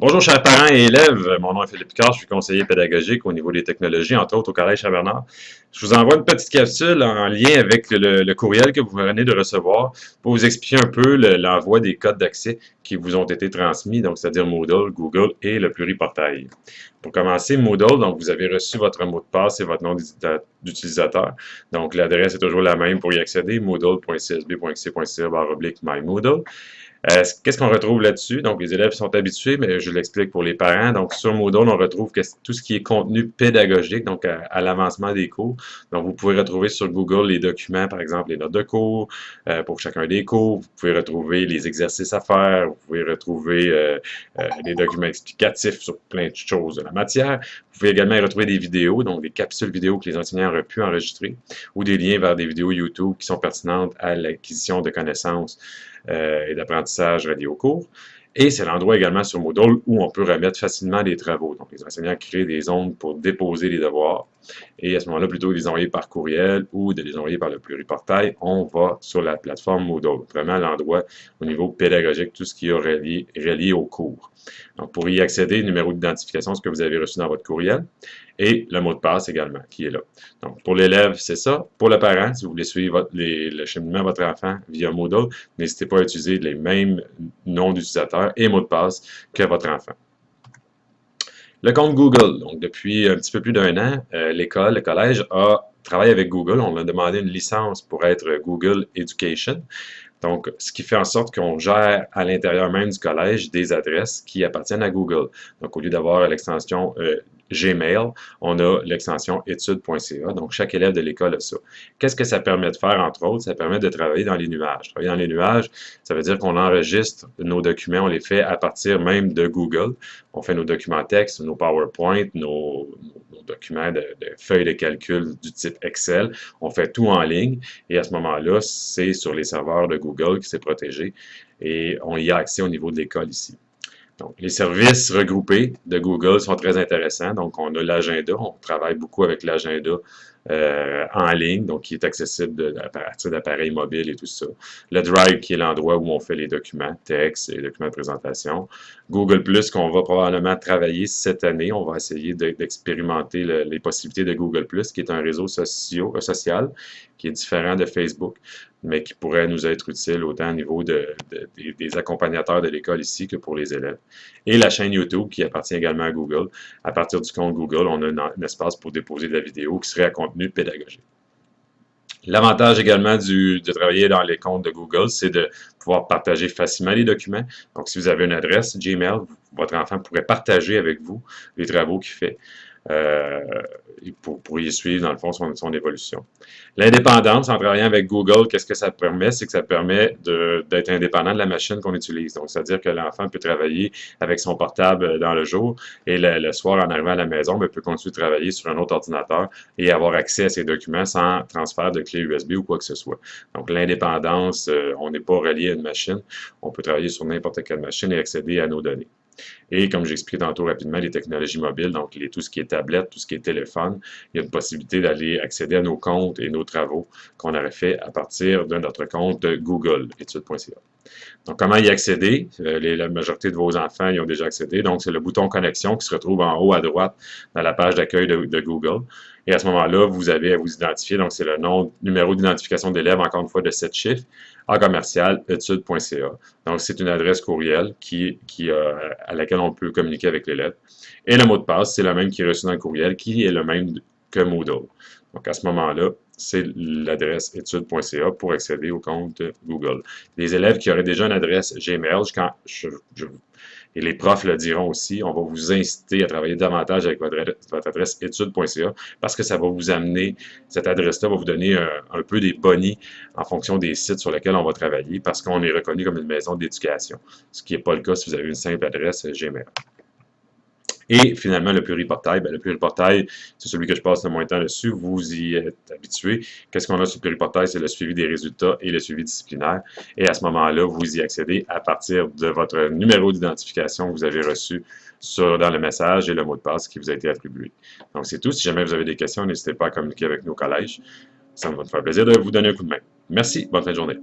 Bonjour chers parents et élèves, mon nom est Philippe Picard, je suis conseiller pédagogique au niveau des technologies, entre autres au Collège Saint-Bernard. Je vous envoie une petite capsule en lien avec le courriel que vous venez de recevoir pour vous expliquer un peu l'envoi des codes d'accès qui vous ont été transmis, donc c'est-à-dire Moodle, Google et le pluriportail. Pour commencer, Moodle, donc vous avez reçu votre mot de passe et votre nom d'utilisateur. Donc l'adresse est toujours la même pour y accéder, moodle.csb.xc.ca/mymoodle. Qu'est-ce qu'on retrouve là-dessus? Donc, les élèves sont habitués, mais je l'explique pour les parents. Donc, sur Moodle, on retrouve tout ce qui est contenu pédagogique, donc à l'avancement des cours. Donc, vous pouvez retrouver sur Google les documents, par exemple, les notes de cours pour chacun des cours. Vous pouvez retrouver les exercices à faire. Vous pouvez retrouver des documents explicatifs sur plein de choses de la matière. Vous pouvez également y retrouver des vidéos, donc des capsules vidéo que les enseignants auraient pu enregistrer, ou des liens vers des vidéos YouTube qui sont pertinentes à l'acquisition de connaissances et d'apprentissage reliés au cours. Et c'est l'endroit également sur Moodle où on peut remettre facilement les travaux. Donc, les enseignants créent des zones pour déposer les devoirs. Et à ce moment-là, plutôt que de les envoyer par courriel ou de les envoyer par le pluriportail, on va sur la plateforme Moodle. Vraiment l'endroit au niveau pédagogique, tout ce qui est relié au cours. Donc, pour y accéder, le numéro d'identification, ce que vous avez reçu dans votre courriel, et le mot de passe également, qui est là. Donc, pour l'élève, c'est ça. Pour le parent, si vous voulez suivre le cheminement de votre enfant via Moodle, n'hésitez pas à utiliser les mêmes noms d'utilisateurs et mots de passe que votre enfant. Le compte Google. Donc, depuis un petit peu plus d'un an, le collège travaille avec Google. On a demandé une licence pour être Google Education. Donc, ce qui fait en sorte qu'on gère à l'intérieur même du collège des adresses qui appartiennent à Google. Donc, au lieu d'avoir l'extension Gmail, on a l'extension études.ca. Donc, chaque élève de l'école a ça. Qu'est-ce que ça permet de faire, entre autres? Ça permet de travailler dans les nuages. Travailler dans les nuages, ça veut dire qu'on enregistre nos documents, on les fait à partir même de Google. On fait nos documents texte, nos PowerPoint, nos documents de feuilles de calcul du type Excel. On fait tout en ligne et à ce moment-là, c'est sur les serveurs de Google qui c'est protégé et on y a accès au niveau de l'école ici. Donc, les services regroupés de Google sont très intéressants. Donc, on a l'agenda. On travaille beaucoup avec l'agenda en ligne, donc qui est accessible à partir d'appareils mobiles et tout ça. Le Drive, qui est l'endroit où on fait les documents, textes et les documents de présentation. Google+, qu'on va probablement travailler cette année. On va essayer d'expérimenter les possibilités de Google+, qui est un réseau social qui est différent de Facebook, mais qui pourrait nous être utile autant au niveau des accompagnateurs de l'école ici que pour les élèves. Et la chaîne YouTube qui appartient également à Google. À partir du compte Google, on a un espace pour déposer de la vidéo qui serait à contenu pédagogique. L'avantage également de travailler dans les comptes de Google, c'est de pouvoir partager facilement les documents. Donc, si vous avez une adresse Gmail, votre enfant pourrait partager avec vous les travaux qu'il fait. Pour y suivre, dans le fond, son évolution. L'indépendance, en travaillant avec Google, qu'est-ce que ça permet? C'est que ça permet d'être indépendant de la machine qu'on utilise. Donc, c'est-à-dire que l'enfant peut travailler avec son portable dans le jour et le soir, en arrivant à la maison, peut continuer de travailler sur un autre ordinateur et avoir accès à ses documents sans transfert de clé USB ou quoi que ce soit. Donc, l'indépendance, on n'est pas relié à une machine. On peut travailler sur n'importe quelle machine et accéder à nos données. Et comme j'expliquais tantôt rapidement, les technologies mobiles, donc tout ce qui est tablette, tout ce qui est téléphone, il y a une possibilité d'aller accéder à nos comptes et nos travaux qu'on aurait fait à partir de notre compte de Google, études.ca. Donc, comment y accéder? La majorité de vos enfants y ont déjà accédé. Donc, c'est le bouton connexion qui se retrouve en haut à droite dans la page d'accueil de Google. Et à ce moment-là, vous avez à vous identifier. Donc, c'est le numéro d'identification d'élève, encore une fois, de 7 chiffres, à commercial études.ca. Donc, c'est une adresse courriel à laquelle on peut communiquer avec l'élève. Et le mot de passe, c'est le même qui est reçu dans le courriel, qui est le même que Moodle. Donc, à ce moment-là, c'est l'adresse études.ca pour accéder au compte Google. Les élèves qui auraient déjà une adresse Gmail, et les profs le diront aussi, on va vous inciter à travailler davantage avec votre adresse études.ca parce que ça va vous amener, cette adresse-là va vous donner un peu des bonnies en fonction des sites sur lesquels on va travailler parce qu'on est reconnu comme une maison d'éducation, ce qui n'est pas le cas si vous avez une simple adresse Gmail. Et finalement, le pluriportail, le pluriportail, c'est celui que je passe le moins de temps dessus. Vous y êtes habitué. Qu'est-ce qu'on a sur le pluriportail? C'est le suivi des résultats et le suivi disciplinaire. Et à ce moment-là, vous y accédez à partir de votre numéro d'identification que vous avez reçu dans le message et le mot de passe qui vous a été attribué. Donc, c'est tout. Si jamais vous avez des questions, n'hésitez pas à communiquer avec nos collèges. Ça me va me faire plaisir de vous donner un coup de main. Merci. Bonne fin de journée.